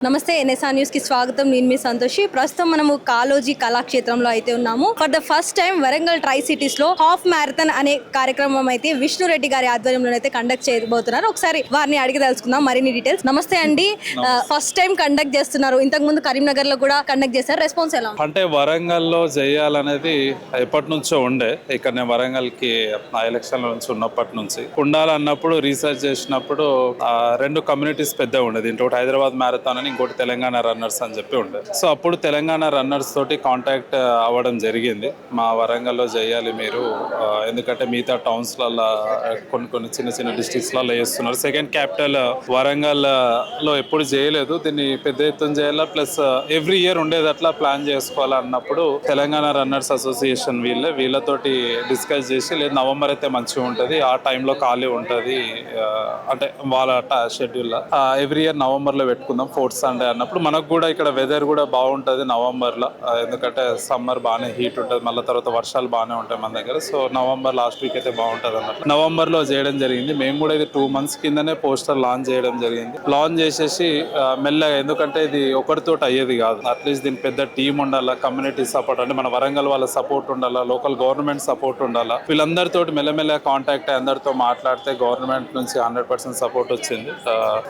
నమస్తే NSR news కి స్వాగతం. నేను మీ సంతోషి. ప్రస్తుతం మనము కాలోజీ కళాక్షేత్రంలో అయితే ఉన్నాము. For the first time Warangal tri cities లో హాఫ్ మ్యారథాన్ అనే కార్యక్రమం అయితే విష్ణురెడ్డి గారి ఆధ్వర్యంలో అయితే కండక్ట్ చేయబోతున్నారు. ఒకసారి వారిని అడిగి తెలుసుకుందాం మరిన్ని డీటెయిల్స్. నమస్తే అండి. ఫస్ట్ టైం కండక్ట్ చేస్తున్నారు. ఇంతకు ముందు కరీంనగర్ లో కూడా కండక్ట్ చేశారు. రెస్పాన్స్ ఎలా? అంటే వరంగల్లో చేయాలనేది ఎప్పటి నుంచో ఉండే. ఇక్కడ నేను వరంగల్ కి ఎలక్షన్ నుంచి ఉన్నప్పటి నుంచి ఉండాలన్నప్పుడు రీసెర్చ్ చేసినప్పుడు రెండు కమ్యూనిటీస్ పెద్దగా ఉండేది. ఇంకోటి హైదరాబాద్ మ్యారథాన్, ఇంకోటి తెలంగాణ రన్నర్స్ అని చెప్పి ఉండే. సో అప్పుడు తెలంగాణ రన్నర్స్ తోటి కాంటాక్ట్ అవ్వడం జరిగింది. మా వరంగల్లో చేయాలి మీరు, ఎందుకంటే మిగతా టౌన్స్ లలో కొన్ని చిన్న చిన్న డిస్ట్రిక్ట్స్ లలో చేస్తున్నారు. సెకండ్ క్యాపిటల్ వరంగల్ లో ఎప్పుడు చేయలేదు. దీన్ని పెద్ద ఎత్తున చేయాలా, ప్లస్ ఎవ్రీ ఇయర్ ఉండేది అట్లా ప్లాన్ చేసుకోవాలన్నప్పుడు తెలంగాణ రన్నర్స్ అసోసియేషన్ వీళ్ళతోటి డిస్కస్ చేసి, లేదు నవంబర్ అయితే మంచిగా ఉంటుంది, ఆ టైంలో ఖాళీ ఉంటుంది, అంటే వాళ్ళ షెడ్యూల్ ఎవ్రీ ఇయర్ నవంబర్ లో పెట్టుకుందాం ఫోర్త్ సండే అన్నప్పుడు. మనకు కూడా ఇక్కడ వెదర్ కూడా బాగుంటుంది నవంబర్ లో, ఎందుకంటే సమ్మర్ బాగానే హీట్ ఉంటుంది, మళ్ళీ తర్వాత వర్షాలు బాగానే ఉంటాయి మన దగ్గర. సో నవంబర్ లాస్ట్ వీక్ అయితే బాగుంటుంది అన్నట్లు నవంబర్ లో చేయడం జరిగింది. మేము కూడా ఇది 2 months కిందనే పోస్టర్ లాంచ్ చేయడం జరిగింది. లాంచ్ చేసేసి మెల్లగా, ఎందుకంటే ఇది ఒకరితో అయ్యేది కాదు, అట్లీస్ట్ దీని పెద్ద టీం ఉండాలా, కమ్యూనిటీ సపోర్ట్, అంటే మన వరంగల్ వాళ్ళ సపోర్ట్ ఉండాలా, లోకల్ గవర్నమెంట్ సపోర్ట్ ఉండాలా. వీళ్ళందరితో మెల్లమెల్లగా కాంటాక్ట్ అయ్యి అందరితో మాట్లాడితే గవర్నమెంట్ నుంచి 100% సపోర్ట్ వచ్చింది.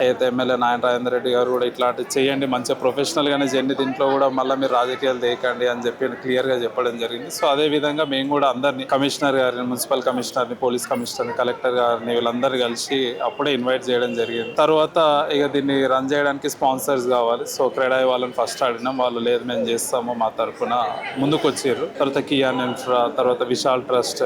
అయితే ఎమ్మెల్యే నాయన రాజేందర్ రెడ్డి గారు కూడా ఇట్లాంటి చేయండి, మంచిగా ప్రొఫెషనల్ గానే చేయండి, దీంట్లో కూడా మళ్ళీ మీరు రాజకీయాలు దేకండి అని చెప్పి క్లియర్ గా చెప్పడం జరిగింది. సో అదే విధంగా మేము కూడా అందరినీ, కమిషనర్ గారిని, మున్సిపల్ కమిషనర్ని, పోలీస్ కమిషనర్ని, కలెక్టర్ గారిని, వీళ్ళందరూ కలిసి అప్పుడే ఇన్వైట్ చేయడం జరిగింది. తర్వాత ఇక దీన్ని రన్ చేయడానికి స్పాన్సర్స్ కావాలి. సో క్రెడాయి వాళ్ళని ఫస్ట్ అడిగినాం, వాళ్ళు లేదు మేము చేస్తాము మా తరఫున ముందుకు వచ్చారు. తర్వాత కియాన్ ఇన్ఫ్రా, తర్వాత విశాల్ ట్రస్ట్,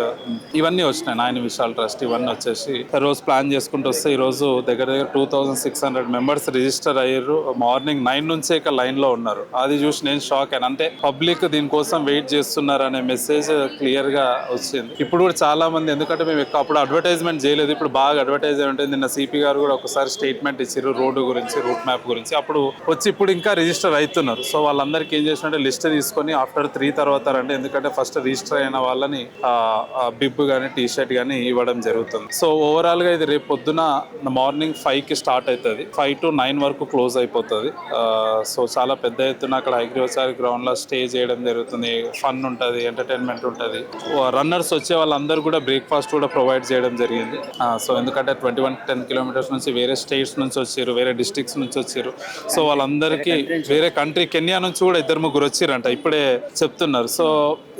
ఇవన్నీ వచ్చినాయి, నాయన విశాల్ ట్రస్ట్, ఇవన్నీ వచ్చేసి రోజు ప్లాన్ చేసుకుంటూ వస్తే ఈ రోజు దగ్గర 2600 మెంబర్స్ రిజిస్టర్ అయ్యారు. మార్నింగ్ 9 నుంచే ఇక లైన్ లో ఉన్నారు. అది చూసి నేను షాక్ అయినా, అంటే పబ్లిక్ దీనికోసం వెయిట్ చేస్తున్నారు అనే మెసేజ్ క్లియర్ గా వచ్చింది. ఇప్పుడు కూడా చాలా మంది, ఎందుకంటే మేము అప్పుడు అడ్వర్టైజ్మెంట్ చేయలేదు, ఇప్పుడు బాగా అడ్వర్టైజ్మెంట్. నిన్న సిపి గారు కూడా ఒకసారి స్టేట్మెంట్ ఇచ్చారు రోడ్డు గురించి, రూట్ మ్యాప్ గురించి, అప్పుడు వచ్చి ఇప్పుడు ఇంకా రిజిస్టర్ అవుతున్నారు. సో వాళ్ళందరికీ ఏం చేసినట్టే లిస్ట్ తీసుకొని ఆఫ్టర్ 3 తర్వాత రండి, ఎందుకంటే ఫస్ట్ రిజిస్టర్ అయిన వాళ్ళని బిబ్ గానీ టీ షర్ట్ గానీ ఇవ్వడం జరుగుతుంది. సో ఓవరాల్ గా ఇది రేపు పొద్దున మార్నింగ్ 5కి స్టార్ట్ అవుతుంది, 5 to 9 వరకు క్లోజ్ అయిపోతుంది. సో చాలా పెద్ద ఎత్తున అక్కడ హైగ్రీవచారి గ్రౌండ్ లో స్టే చేయడం జరుగుతుంది. ఫన్ ఉంటుంది, ఎంటర్టైన్మెంట్ ఉంటుంది. రన్నర్స్ వచ్చే వాళ్ళందరూ కూడా బ్రేక్ఫాస్ట్ కూడా ప్రొవైడ్ చేయడం జరిగింది. సో ఎందుకంటే 10 kilometers నుంచి వేరే స్టేట్స్ నుంచి వచ్చారు, వేరే డిస్ట్రిక్ట్స్ నుంచి వచ్చారు. సో వాళ్ళందరికీ వేరే కంట్రీ, కెన్యా నుంచి కూడా 2-3 వచ్చారంట, ఇప్పుడే చెప్తున్నారు. సో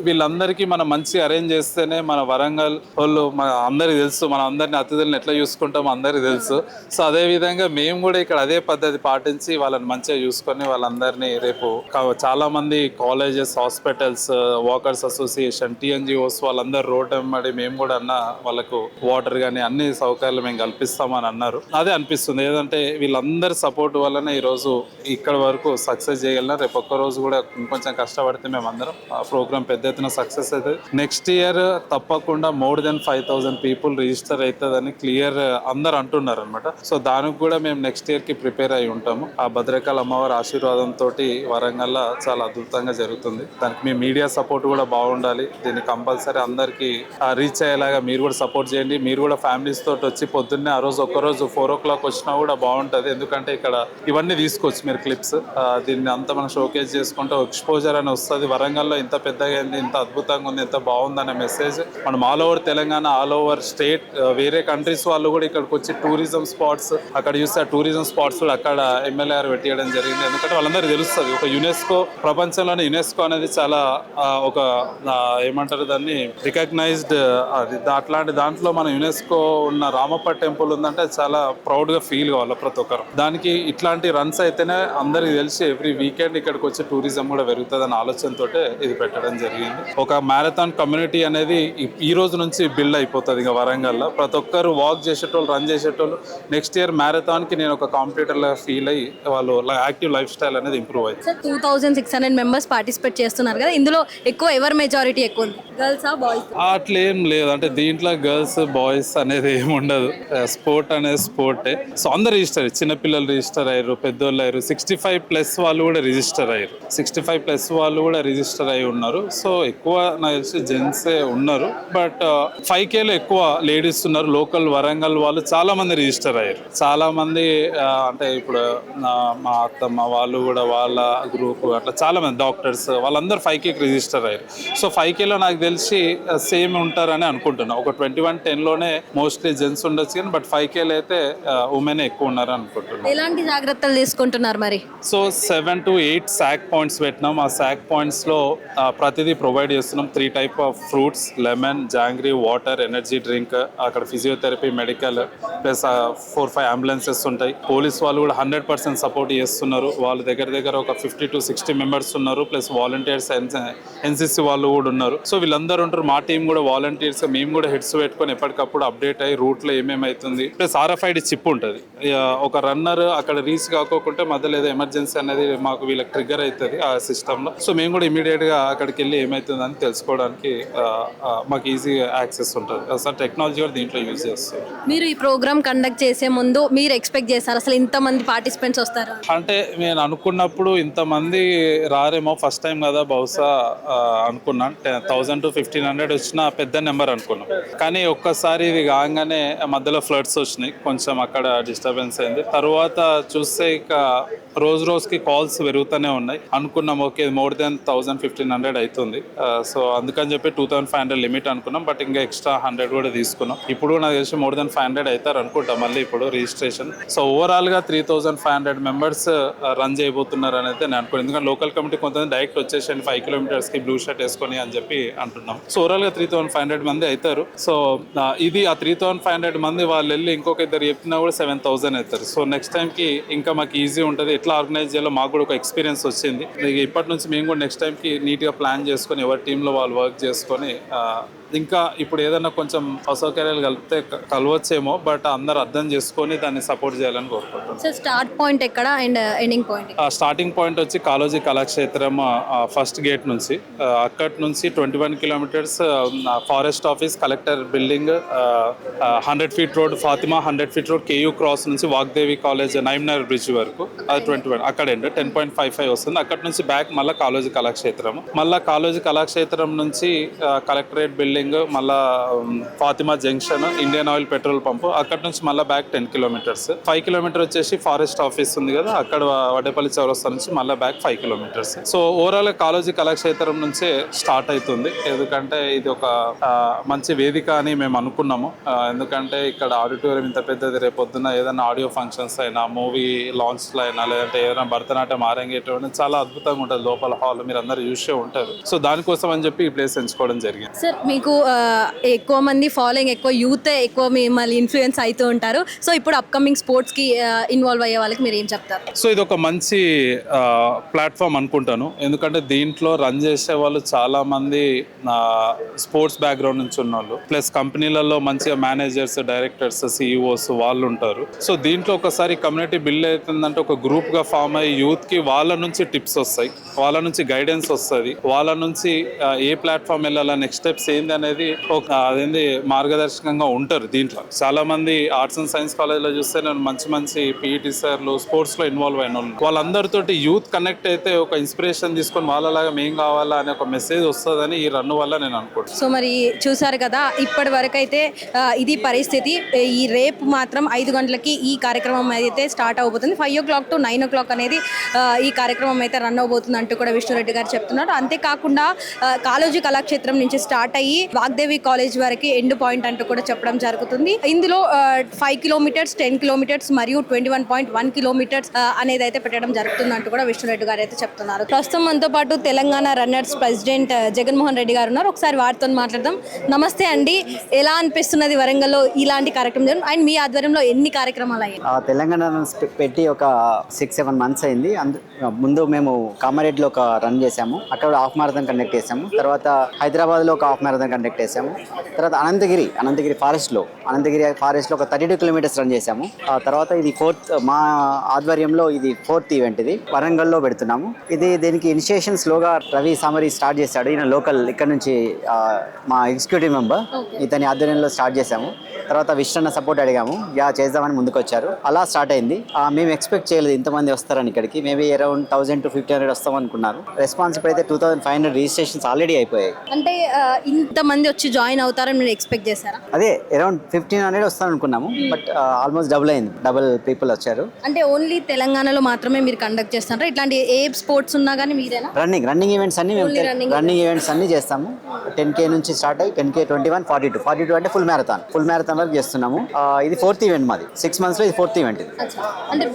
వీళ్ళందరికీ మనం మంచి అరేంజ్ చేస్తేనే మన వరంగల్ వాళ్ళు, మన అందరికి తెలుసు, మన అందరిని అతిథులను ఎట్లా చూసుకుంటామో అందరికి తెలుసు. సో అదే విధంగా మేము కూడా ఇక్కడ అదే పద్ధతి పాటించి వాళ్ళని మంచిగా చూసుకొని వాళ్ళందరినీ రేపు చాలా మంది colleges, hospitals, walkers association, TNGOs వాళ్ళందరూ రోడ్ వెంబడి మేము కూడా వాళ్ళకు వాటర్ కానీ అన్ని సౌకర్యాలు మేము కల్పిస్తామని అన్నారు. అదే అనిపిస్తుంది, ఏదంటే వీళ్ళందరి సపోర్ట్ వల్లనే ఈరోజు ఇక్కడ వరకు సక్సెస్ చేయగలిగిన. రేపు ఒక్క రోజు కూడా ఇంకొంచెం కష్టపడితే మేము అందరం ఆ ప్రోగ్రామ్ పెద్ద ఎత్తున సక్సెస్ అవుతుంది. నెక్స్ట్ ఇయర్ తప్పకుండా more than 5,000 people రిజిస్టర్ అవుతుందని క్లియర్ అందరు అంటున్నారు అనమాట. సో దానికి కూడా మేము నెక్స్ట్ ఇయర్ కి ప్రిపేర్ అయి ఉంటాము. ఆ భద్రకాళ అమ్మవారి ఆశీర్వాదంతో వరంగల్ చాలా అద్భుతంగా జరుగుతుంది. దానికి మీ మీడియా సపోర్ట్ కూడా బాగుండాలి. దీన్ని కంపల్సరీ అందరికి రీచ్ అయ్యేలాగా మీరు కూడా సపోర్ట్ చేయండి. మీరు కూడా ఫ్యామిలీస్ తోటి వచ్చి పొద్దున్నే ఆ రోజు ఒక్కరోజు 4 o'clock వచ్చినా కూడా బాగుంటుంది, ఎందుకంటే ఇక్కడ ఇవన్నీ తీసుకోవచ్చు మీరు క్లిప్స్. దీన్ని అంతా మనం షోకేస్ చేసుకుంటే ఎక్స్పోజర్ అని వస్తుంది. వరంగల్లో ఇంత పెద్దగా అయింది, ఇంత అద్భుతంగా ఉంది, ఇంత బాగుందనే మెసేజ్ మనం all over Telangana, all over state, వేరే కంట్రీస్ వాళ్ళు కూడా ఇక్కడికి వచ్చి టూరిజం స్పాట్స్ అక్కడ చూస్తే ఆ టూరిజం స్పాట్స్ కూడా అక్కడ ఎమ్మెల్యే గారు పెట్టియడం జరిగింది. ఎందుకంటే వాళ్ళందరూ తెలుస్తుంది, ఒక యునెస్కో, ప్రపంచంలోనే యునెస్కో అనేది చాలా ఒక ఏమంటారు దాన్ని, రికగ్నైజ్డ్ అది. అట్లాంటి దాంట్లో మన యునెస్కో ఉన్న రామప్ప టెంపుల్ ఉందంటే చాలా ప్రౌడ్ గా ఫీల్ కావాలి ప్రతి ఒక్కరు. దానికి ఇట్లాంటి రన్స్ అయితేనే అందరికి తెలిసి ఎవ్రీ వీకెండ్ ఇక్కడికి వచ్చి టూరిజం కూడా పెరుగుతుంది అనే ఆలోచనతో ఇది పెట్టడం జరిగింది. ఒక మ్యారథాన్ కమ్యూనిటీ అనేది ఈ రోజు నుంచి బిల్డ్ అయిపోతుంది. ఇంకా వరంగల్లో ప్రతి ఒక్కరు వాక్ చేసేటోళ్ళు, రన్ చేసేటోళ్ళు నెక్స్ట్ ఇయర్ మ్యారథాన్ కి నేను ఒక కాంపిటీటర్ లా ఫీల్ అయ్యి వాళ్ళు యాక్టివ్ లైఫ్ స్టైల్ అనేది ఇంప్రూవ్ అవుతుంది. 2600 మెంబర్స్ పార్టిసిపేట్ చేస్తున్నారు కదా, ఇందులో ఎక్కువ ఎవరు మెజారిటీ ఎక్కువ ఉంది, గర్ల్సా బాయ్స్? అట్లేం లేదు, అంటే దీంట్లో గర్ల్స్ బాయ్స్ అనేది ఏమి ఉండదు. స్పోర్ట్ అనేది స్పోర్టే. సో అందరు రిజిస్టర్, చిన్నపిల్లలు రిజిస్టర్ అయ్యారు, పెద్దోళ్ళు అయ్యారు, 65+ వాళ్ళు కూడా రిజిస్టర్ అయ్యారు, 65+ వాళ్ళు కూడా రిజిస్టర్ అయ్యి ఉన్నారు. సో ఎక్కువ నాకు తెలిసి జెంట్సే ఉన్నారు, బట్ 5Kలో ఎక్కువ లేడీస్ ఉన్నారు. లోకల్ వరంగల్ వాళ్ళు చాలా మంది రిజిస్టర్ అయ్యారు. చాలా మంది అంటే ఇప్పుడు మా అత్తమ్మ వాళ్ళు కూడా వాళ్ళ గ్రూప్ అట్లా చాలా మంది డాక్టర్స్ వాళ్ళందరూ 5K రిజిస్టర్ అయ్యారు. సో 5Kలో నాకు తెలిసి సేమ్ ఉంటారని అనుకుంటున్నాను. ఒక 21-10లోనే మోస్ట్లీ జెంట్స్ ఉండొచ్చు కానీ బట్ 5Kలో అయితే ఉమెన్ ఎక్కువ ఉన్నారని అనుకుంటున్నాను. ఎలాంటి జాగ్రత్తలు తీసుకుంటున్నారు మరి? సో 7 to 8 సాక్ పాయింట్స్ పెట్టినాం. ఆ సాక్ పాయింట్స్లో ప్రతిదీ ప్రొవైడ్ చేస్తున్నాం. 3 type of fruits, lemon, jangri, water, energy drink, అక్కడ ఫిజియోథెరపీ, మెడికల్ ప్లస్ 4-5 అంబులెన్సెస్ ఉంటాయి. పోలీస్ వాళ్ళు కూడా 100% సపోర్ట్ చేస్తున్నారు. వాళ్ళు దగ్గర ఒక 50 to 60 మెంబర్స్ ఉన్నారు. ప్లస్ వాలంటీర్స్, NCC వాళ్ళు కూడా ఉన్నారు. సో వీళ్ళందరూ ఉంటారు. మా టీం కూడా వాలంటీర్స్, మేము కూడా హెడ్స్ పెట్టుకొని ఎప్పటికప్పుడు అప్డేట్ అయ్యి రూట్లో ఏమేమవుతుంది. ప్లస్ RFID చిప్ ఉంటుంది. ఒక రన్నర్ అక్కడ రీచ్ కాకోకుంటే మధ్యలో ఏదో ఎమర్జెన్సీ అనేది మాకు వీళ్ళకి ట్రిగ్గర్ అవుతుంది ఆ సిస్టంలో. సో మేము కూడా ఇమీడియట్గా అక్కడికి వెళ్ళి ఏమవుతుంది అని తెలుసుకోవడానికి మాకు ఈజీ యాక్సెస్ ఉంటుంది. అసలు టెక్నాలజీ కూడా దీంట్లో యూజ్ చేస్తారు. మీరు ఈ ప్రోగ్రామ్ కండక్ట్ చేసే ముందు మీరు ఎక్స్పెక్ట్ చేస్తారు అసలు ఇంతమంది పార్టిసిపెంట్స్ వస్తారు? అంటే నేను అనుకున్నప్పుడు ఇంతమంది రారేమో, ఫస్ట్ టైం కదా బహుశా అనుకున్నాను. 1000 to 1500 వచ్చిన పెద్ద నెంబర్ అనుకున్నాం. కానీ ఒక్కసారి ఇది కాగానే మధ్యలో ఫ్లడ్స్ వచ్చినాయి, కొంచెం అక్కడ డిస్టర్బెన్స్ అయింది. తర్వాత చూస్తే ఇక రోజుకి కాల్స్ పెరుగుతూనే ఉన్నాయి. అనుకున్నాం ఓకే మోర్ దెన్ 1000-1500 అవుతుంది. సో అందుకని చెప్పి 2500 లిమిట్ అనుకున్నాం. బట్ ఇంకా ఎక్స్ట్రా 100 కూడా తీసుకున్నాం. ఇప్పుడు నాకు తెలిసి మోర్ దెన్ 500 అవుతారు అనుకుంటా మళ్ళీ ఇప్పుడు రిజిస్ట్రేషన్. సో ఓవరాల్గా 3500 మెంబర్స్ రన్ చేయబోతున్నారు అని అయితే నేను అనుకున్నాను. ఎందుకంటే లోకల్ కమిటీ కొంతమంది డైరెక్ట్ వచ్చేసండి 5 కిలోమీటర్స్కి బ్లూ షర్ట్ వేసుకొని అని చెప్పి అంటున్నాం. సో ఓవరాల్గా 3500 మంది అవుతారు. సో ఇది ఆ 3500 మంది వాళ్ళు వెళ్ళి ఇంకొక ఇద్దరు చెప్పినా కూడా 7000 అవుతారు. సో నెక్స్ట్ టైంకి ఇంకా మాకు ఈజీ ఉంటుంది. ఎట్లా ఆర్గనైజ్ చేయాలో మాకు కూడా ఒక ఎక్స్పీరియన్స్ వచ్చింది. ఇప్పటి నుంచి మేము కూడా నెక్స్ట్ టైంకి నీట్గా ప్లాన్ చేసుకొని ఎవరి టీంలో వాళ్ళు వర్క్ చేసుకొని ఇంకా ఇప్పుడు ఏదైనా కొంచెం అసౌకర్యాలు కలిపితే కలవచ్చేమో, బట్ అందరు అర్థం చేసుకొని దాన్ని సపోర్ట్ చేయాలని కోరుకుంటున్నాం. సో స్టార్ట్ పాయింట్ ఎక్కడ and ending point? Starting point వచ్చి కాళోజీ కళాక్షేత్రం ఫస్ట్ గేట్ నుంచి, అక్కడి నుంచి 21 kilometres forest office, collector building, 100 feet road Fatima, 100 feet road KU cross నుంచి వాగ్దేవి కాలేజ్ నైమ్నగర్ బ్రిడ్జ్ వరకు అది 21 అక్కడ ఎండ్ 10.55 వస్తుంది. అక్కడి నుంచి బ్యాక్ మళ్ళీ కాళోజీ కళాక్షేత్రం, మళ్ళీ కాళోజీ కళాక్షేత్రం నుంచి కలెక్టరేట్ బిల్డింగ్, మళ్ళా Fatima junction, Indian oil petrol pump, అక్కడ నుంచి మళ్ళీ బ్యాక్ 10 kilometers. 5 kilometers వచ్చేసి ఫారెస్ట్ ఆఫీస్ ఉంది కదా, అక్కడ వడ్డేపల్లి చౌరస్తా నుంచి మళ్ళీ back 5 kilometers. So overall Kaloji Kalakshetram నుంచే స్టార్ట్ అవుతుంది. ఎందుకంటే ఇది ఒక మంచి వేదిక అని మేము అనుకున్నాము. ఎందుకంటే ఇక్కడ ఆడిటోరియం ఇంత పెద్దది, రేపొద్దున ఏదైనా ఆడియో ఫంక్షన్స్ అయినా, మూవీ లాంచ్లో అయినా, లేదంటే ఏదైనా భరతనాట్యం ఆరంగేటం చాలా అద్భుతంగా ఉంటుంది. లోపల హాల్ మీరు అందరూ చూసే ఉంటారు. సో దానికోసం అని చెప్పి ఈ ప్లేస్ ఎంచుకోవడం జరిగింది. సార్ మీకు ఎక్కువ మంది ఫాలోయింగ్, ఎక్కువ యూత్ ఎక్కువ మిమ్మల్ని ఇన్ఫ్లుయెన్స్ అవుతూ ఉంటారు. సో ఇప్పుడు అప్కమింగ్ స్పోర్ట్స్కి ఇన్వాల్వ్ అయ్యే వాళ్ళకి మీరు ఏం చెప్తారు? సో ఇది ఒక మంచి ప్లాట్ఫామ్ అనుకుంటాను. ఎందుకంటే దీంట్లో రన్ చేసే వాళ్ళు చాలా మంది స్పోర్ట్స్ బ్యాక్గ్రౌండ్ నుంచి ఉన్న వాళ్ళు, ప్లస్ కంపెనీలలో మంచిగా మేనేజర్స్, డైరెక్టర్స్, CEOs వాళ్ళు ఉంటారు. సో దీంట్లో ఒకసారి కమ్యూనిటీ బిల్డ్ అవుతుందంటే ఒక గ్రూప్గా ఫామ్ అయ్యి యూత్కి వాళ్ళ నుంచి టిప్స్ వస్తాయి, వాళ్ళ నుంచి గైడెన్స్ వస్తుంది, వాళ్ళ నుంచి ఏ ప్లాట్ఫామ్ వెళ్ళాలా, నెక్స్ట్ స్టెప్స్ ఏంది అనేది ఒక అదేంది మార్గదర్శకంగా ఉంటారు. దీంట్లో చాలా మంది ఆర్ట్స్ అండ్ సైన్స్ కాలేజ్లో చూస్తే నేను మంచి PET సార్లు స్పోర్ట్స్లో ఇన్వాల్వ్ అయిన వాళ్ళు, వాళ్ళందరితోటి యూత్ కనెక్ట్ అయితే ఒక ఇన్స్పిరేషన్ తీసుకొని వాళ్ళలాగా మేం కావాలా అనే ఒక మెసేజ్ వస్తుందని ఈ రన్ వల్ల నేను అనుకుంటున్నాను. సో మరి చూసారు కదా, ఇప్పటి వరకు అయితే ఇది పరిస్థితి. ఈ రేపు మాత్రం 5 గంటలకి ఈ కార్యక్రమం అయితే స్టార్ట్ అవబోతుంది. 5 o'clock to 9 o'clock అనేది ఈ కార్యక్రమం అయితే రన్ అవబోతుంది అంటూ కూడా విష్ణురెడ్డి గారు చెప్తున్నారు. అంతేకాకుండా కాళోజీ కళాక్షేత్రం నుంచి స్టార్ట్ అయ్యి వాగ్దేవి కాలేజ్ వరకు ఎండ్ పాయింట్ అంటూ కూడా చెప్పడం జరుగుతుంది. ఇందులో 5 kilometers, 10 kilometers మరియు 21.1 kilometers అనేది అయితే పెట్టడం జరుగుతుంది అంటూ కూడా విష్ణురెడ్డి గారు అయితే చెప్తున్నారు. ప్రస్తుతం మనతో పాటు తెలంగాణ రన్నర్స్ ప్రెసిడెంట్ జగన్మోహన్ రెడ్డి గారు ఉన్నారు. ఒకసారి వారితో మాట్లాడదాం. నమస్తే అండి, ఎలా అనిపిస్తున్నది వరంగల్లో ఇలాంటి కార్యక్రమం అండ్ మీ ఆధ్వర్యంలో ఎన్ని కార్యక్రమాలు అయ్యాయి? తెలంగాణ రన్స్ పెట్టి ఒక 6-7 months అయింది. ముందు మేము కామారెడ్డిలో ఒక రన్ చేసాము, అక్కడ హాఫ్ మారథాన్ కండక్ట్ చేసాము. తర్వాత హైదరాబాద్లో ఒక హాఫ్ మారథాన్ కండక్ట్ చేసాము. తర్వాత అనంతగిరి ఫారెస్ట్లో ఒక 32 kilometers రన్ చేసాము. ఆ తర్వాత ఇది మా ఆధ్వర్యంలో ఇది 4th ఈవెంట్. ఇది వరంగల్లో పెడుతున్నాము. దీనికి ఇనిషియేషన్ స్లోగా రవి సామరి స్టార్ట్ చేశాడు. ఈయన లోకల్ ఇక్కడ నుంచి మా ఎగ్జిక్యూటివ్ మెంబర్, ఇతని ఆధ్వర్యంలో స్టార్ట్ చేసాము. తర్వాత విష్ణన్న సపోర్ట్ అడిగాము, చేద్దామని ముందుకు వచ్చారు. అలా స్టార్ట్ అయింది. మేము ఎక్స్పెక్ట్ చేయలేదు ఇంతమంది వస్తారని. ఇక్కడికి మేబీ అరౌండ్ 1000 to 1500 వస్తాం అనుకున్నారు. రెస్పాన్స్ ఇప్పుడైతే 2500 రిజిస్ట్రేషన్స్ ఆల్రెడీ అయిపోయాయి. అంటే ఇంత ఇంతమంది వచ్చి జాయిన్ అవుతారని మీరు ఎక్స్పెక్ట్ చేశారా? అదే అరౌండ్ 1500 వస్తాను అనుకున్నాము, బట్ ఆల్మోస్ట్ డబుల్ అయింది, డబుల్ పీపుల్ వచ్చారు. అంటే ఓన్లీ తెలంగాణలో మాత్రమే మీరు కండక్ట్ చేస్తారా? ఇట్లాంటి ఏ స్పోర్ట్స్ ఉన్నా కానీ మీరేనా? రన్నింగ్ ఈవెంట్స్ అన్ని మేము రన్నింగ్ ఈవెంట్స్ అన్ని చేస్తాము. 10K నుంచి స్టార్ట్ అయ్యి 10K, 21, 42 అంటే ఫుల్ మ్యారథాన్ వరకు చేస్తున్నాము. ఇది 4th ఈవెంట్ మాది. 6 months లో ఇది 4th ఈవెంట్ ఇది. అంటే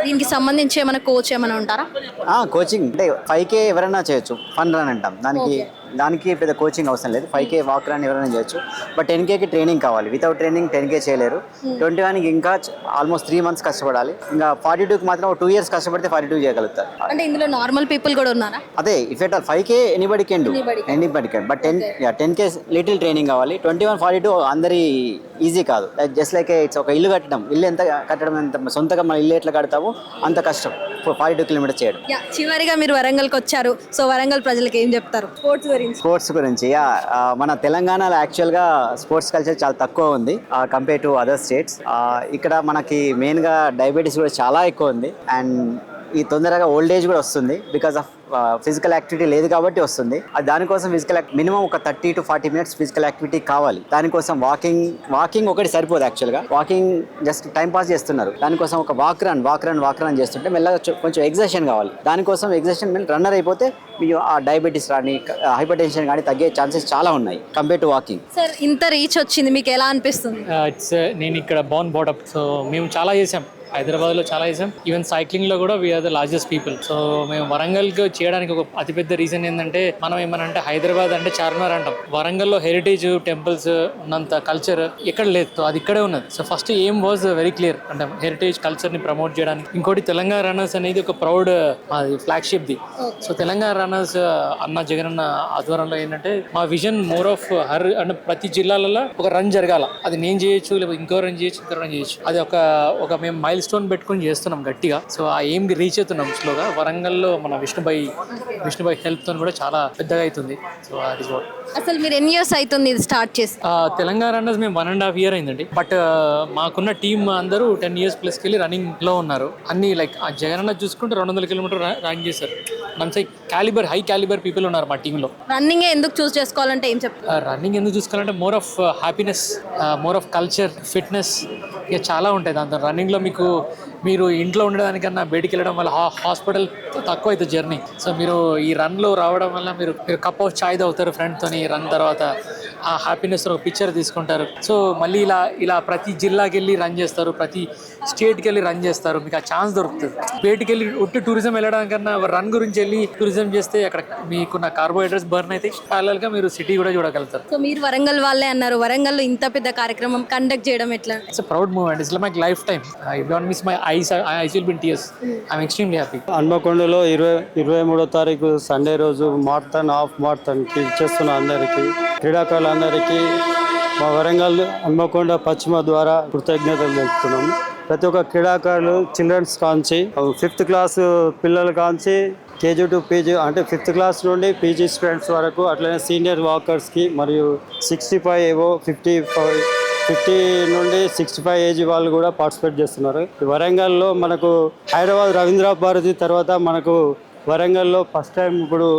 దీనికి సంబంధించి ఏమైనా కోచ్ ఏమైనా ఉంటారా? కోచింగ్ అంటే 5K ఎవరైనా చేయొచ్చు, ఫన్ రన్ అంటాం దానికి పెద్ద కోచింగ్ అవసరం లేదు. 5K వాక్ రన్ ఎవరైనా చేయొచ్చు, బట్ 10Kకి ట్రైనింగ్ కావాలి. వితౌట్ ట్రైనింగ్ 10K చేయలేరు. 21కి ఇంకా ఆల్మోస్ట్ 3 months కష్టపడాలి. ఇంకా 42కి మాత్రం 2 years కష్టపడితే 42 చేయగలుగుతారు. అంటే ఇందులో నార్మల్ పీపుల్ కూడా ఉన్నారా? అదే if at all 5K anybody can do, but 10K little training కావాలి. 21, 42 అందరి ఈజీ కాదు. జస్ట్ లైక్ ఇట్స్ ఒక ఇల్లు కట్టడం, ఇల్లు ఎంత కట్టడం ఎంత సొంతగా మన ఇల్లు ఎట్లా కడతామో అంత కష్టం 42 kilometers చేయడం. చివరిగా మీరు వరంగల్కి వచ్చారు, సో వరంగల్ ప్రజలకు ఏం చెప్తారు స్పోర్ట్స్ గురించి? మన తెలంగాణలో యాక్చువల్గా స్పోర్ట్స్ కల్చర్ చాలా తక్కువ ఉంది కంపేర్ టు అదర్ స్టేట్స్. ఇక్కడ మనకి మెయిన్గా డయాబెటీస్ కూడా చాలా ఎక్కువ ఉంది, అండ్ ఈ తొందరగా ఓల్డ్ ఏజ్ కూడా వస్తుంది బికాస్ ఆఫ్ ఫిజికల్ యాక్టివిటీ లేదు కాబట్టి వస్తుంది. దానికోసం మినిమం ఒక 30 to 40 minutes ఫిజికల్ యాక్టివిటీ కావాలి. దానికోసం వాకింగ్ ఒకటి సరిపోదు. యాక్చువల్గా వాకింగ్ జస్ట్ టైం పాస్ చేస్తున్నారు, దానికోసం ఒక వాక్ రన్ చేస్తుంటే మెల్లగా కొంచెం ఎగ్జర్షన్ కావాలి. దానికోసం ఎగ్జర్షన్ రన్నర్ అయిపోతే మీరు ఆ డయాబెటీస్ కానీ హైపర్ టెన్షన్ కానీ తగ్గే ఛాన్సెస్ చాలా ఉన్నాయి కంపేర్ టు వాకింగ్. సార్ ఇంత రీచ్ వచ్చింది, మీకు ఎలా అనిపిస్తుంది? నేను ఇక్కడ బోర్న్ బాటప్, సో మేము చాలా చేసాం, హైదరాబాద్లో చాలా చేసాం. ఈవెన్ సైక్లింగ్లో కూడా we are the largest people. So మేము వరంగల్కి చేయడానికి ఒక అతిపెద్ద రీజన్ ఏంటంటే, మనం ఏమనంటే హైదరాబాద్ అంటే చార్మినార్ అంటాం, వరంగల్లో హెరిటేజ్ టెంపుల్స్ ఉన్నంత కల్చర్ ఎక్కడ లేదు. సో అది ఇక్కడే ఉన్నది. So first aim was very clear, అంటే హెరిటేజ్ కల్చర్ని ప్రమోట్ చేయడానికి. ఇంకోటి తెలంగాణ రన్నర్స్ అనేది ఒక ప్రౌడ్ మాది ఫ్లాగ్షిప్ది. సో తెలంగాణ రన్నర్స్ అన్న జగనన్న ఆధ్వర్యంలో ఏంటంటే మా విజన్ మోర్ ఆఫ్ అంటే ప్రతి జిల్లాలలో ఒక రన్ జరగాల. అది నేను చేయొచ్చు, లేకపోతే ఇంకో రన్ చేయొచ్చు. అది ఒక మేము మైల్ స్టోన్ పెట్టుకుని చేస్తున్నాం గట్టిగా. సో ఆ ఎయిమ్ కి రీచ్ అవుతున్నాం స్లోగా. వరంగల్లో మన విష్ణుబాయ్ హెల్ప్ తో కూడా చాలా పెద్దగా అవుతుంది. సో అది అసలు మీరు ఎన్ని ఇయర్స్ అవుతుంది ఇది స్టార్ట్ చేసి? తెలంగాణ రన్నర్స్ మేము 1.5 years అయిందండి. బట్ మాకున్న టీమ్ అందరూ 10 years ప్లస్ కెళ్ళి రన్నింగ్ లో ఉన్నారు. అన్ని లైక్ ఆ జగనన్న చూసుకుంటే 200 kilometers రన్ చేశారు. మంచి హై క్యాలిబర్ పీపుల్ ఉన్నారు మా టీంలో. రన్నింగ్ ఎందుకు చూస్ చేసుకోవాలంటే ఏం చెప్తారు? రన్నింగ్ ఎందుకు చూసుకోవాలంటే more of happiness, more of culture, fitness ఇక చాలా ఉంటాయి దాంతో. రన్నింగ్లో మీరు ఇంట్లో ఉండడానికన్నా బయటికి వెళ్ళడం వల్ల హాస్పిటల్ తక్కువ అవుతుంది జర్నీ. సో మీరు ఈ రన్లో రావడం వల్ల మీరు కప్ ఆఫ్ చాయ్ తాగుతారు ఫ్రెండ్తోని. రన్ తర్వాత ఆ హ్యాపీనెస్ ఒక పిక్చర్ తీసుకుంటారు. సో మళ్ళీ ఇలా ప్రతి జిల్లాకి వెళ్ళి రన్ చేస్తారు, ప్రతి స్టేట్కి వెళ్ళి రన్ చేస్తారు. మీకు ఆ ఛాన్స్ దొరుకుతుంది. బయటికి వెళ్ళి ఒట్టి టూరిజం వెళ్ళడానికన్నా రన్ గురించి వెళ్ళి టూరిజం చేస్తే అక్కడ మీకున్న కార్బోహైడ్రేట్స్ బర్న్ అయితే ప్యారలల్గా మీరు సిటీ కూడా చూడగలుగుతారు. సో మీరు వరంగల్ వాళ్ళే అన్నారు, వరంగల్లో ఇంత పెద్ద కార్యక్రమం కండక్ట్ చేయడం ఎట్లా? It's proud moment. It's like life time. I don't miss my eyes will be in tears. I'm extremely happy. హన్మకొండలో 23వ తారీఖు సండే రోజు హాఫ్ మారథాన్కి ఇచ్చేస్తున్న అందరికీ, క్రీడాకారులందరికీ మా వరంగల్ హన్మకొండ పశ్చిమ ద్వారా కృతజ్ఞతలు తెలుపుతున్నాము. ప్రతి ఒక్క క్రీడాకారులు చిల్డ్రన్స్ కాంచి 5th class పిల్లలు కాంచి KG to PG అంటే 5th class నుండి PG స్టూడెంట్స్ వరకు, అట్లనే సీనియర్ వాకర్స్కి మరియు 65 ఏవో 50 నుండి 65 ఏజ్ వాళ్ళు కూడా పార్టిసిపేట్ చేస్తున్నారు. వరంగల్లో మనకు హైదరాబాద్ రవీంద్ర భారతి తర్వాత మనకు వరంగల్లో ఫస్ట్ టైం ఇప్పుడు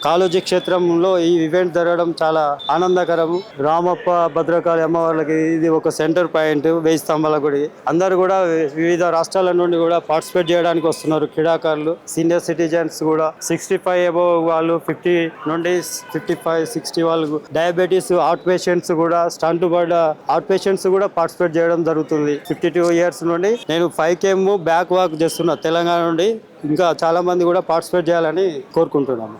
కాళోజీ క్షేత్రంలో ఈ ఈవెంట్ జరగడం చాలా ఆనందకరము. రామప్ప భద్రకాళి అమ్మవార్లకి ఇది ఒక సెంటర్ పాయింట్. 1000 స్తంభాల గుడి. అందరూ కూడా వివిధ రాష్ట్రాల నుండి కూడా పార్టిసిపేట్ చేయడానికి వస్తున్నారు క్రీడాకారులు. సీనియర్ సిటిజన్స్ కూడా 65 అబోవ్ వాళ్ళు, 50 నుండి 55, 60 వాళ్ళు, డయాబెటీస్ హార్ట్ పేషెంట్స్ కూడా, స్టంట్ పడ్డ హార్ట్ పేషెంట్స్ కూడా పార్టిసిపేట్ చేయడం జరుగుతుంది. 52 years నుండి నేను 5km బ్యాక్ వాక్ చేస్తున్నా తెలంగాణ నుండి. ఇంకా చాలా మంది కూడా పార్టిసిపేట్ చేయాలని కోరుకుంటున్నాను.